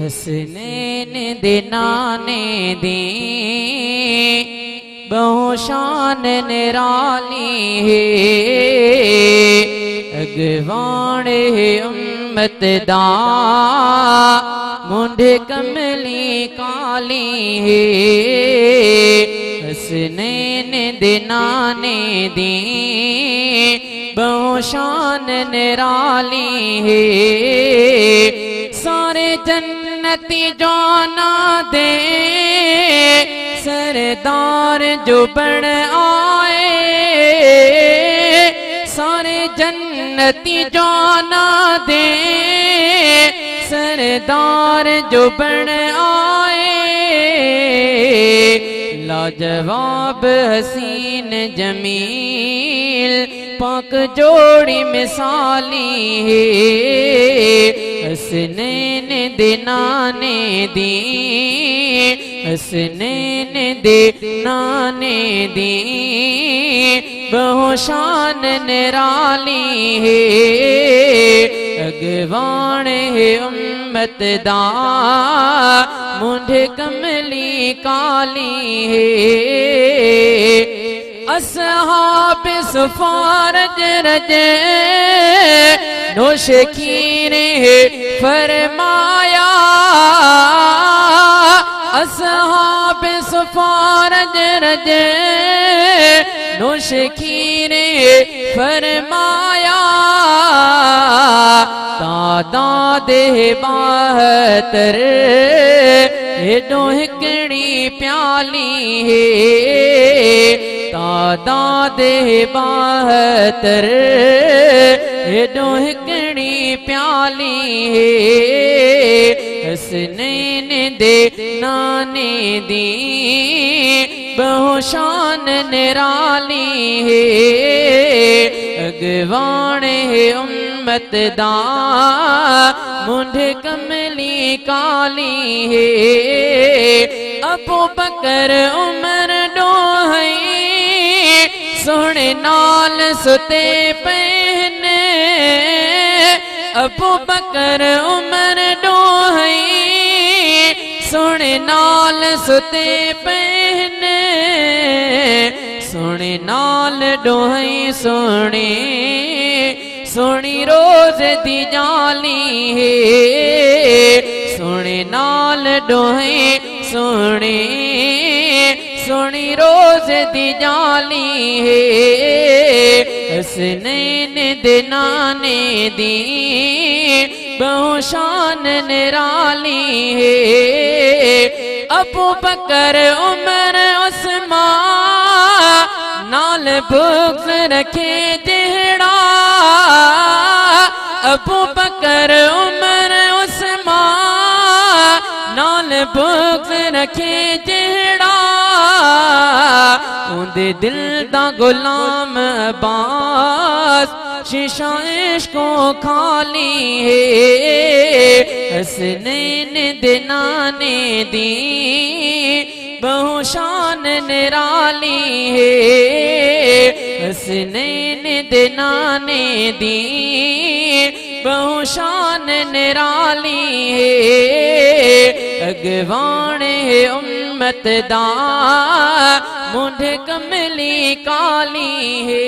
हसनैन दे नाने दी बहु शान निराली है। अगवाण है उम्मत दा मुंढे कमली काली है। हसनैन दे नाने दी बहु शान निराली है। सारे जन्नती जाना दे सरदार जो बन आए। सारे जन्नती जाना दे सरदार जो बन आए। लाजवाब हसीन जमील पाक जोड़ी मिसाली है। हसनैन दे नाने दी हसनैन दे नाने दी बहु शान निराली है। अगवाण है उम्मत दा मुंढे कमली काली है। असहाब सफारज रजे नोश खीरे फरमाया। असहाब सफारज रजे नोश खीरे फरमाया। तादाद बहतर हेडो हिकड़ी प्याली है। तादाद बहतर हेडो हिकड़ी प्याली है। हसनैन दे नाने दी बहु शान निराली है। अगवाण है उम्मत दा मुंढे कमली काली है। अबू बकर उमर डोहई सोहने नाल सुते पहने। अबू बकर उमर डोहई सोहने नाल सुते पहने। सोहने नाल डोहई सोहने सोहनी रोज दी जाली है। सोहने नाल डोहई सोहने सोहनी रोज दी जाली है। हसनैन दे नाने दी बहु शान निराली है। अबू बकर उमर उस्मान नाल बुग़्ज़ रखे जेड़ा। अबू बकर उमर उस्मान नाल बुग़्ज़ रखे जेड़ा। उन्दे दिल दा गुलाम अब्बास शीशा इश्को खाली है। हसनैन दे नाने दी बहु शान निराली है। हसनैन दे नाने दी बहु शान निराली है। अगवाण है उम्मत दा मुंढे कमली काली है।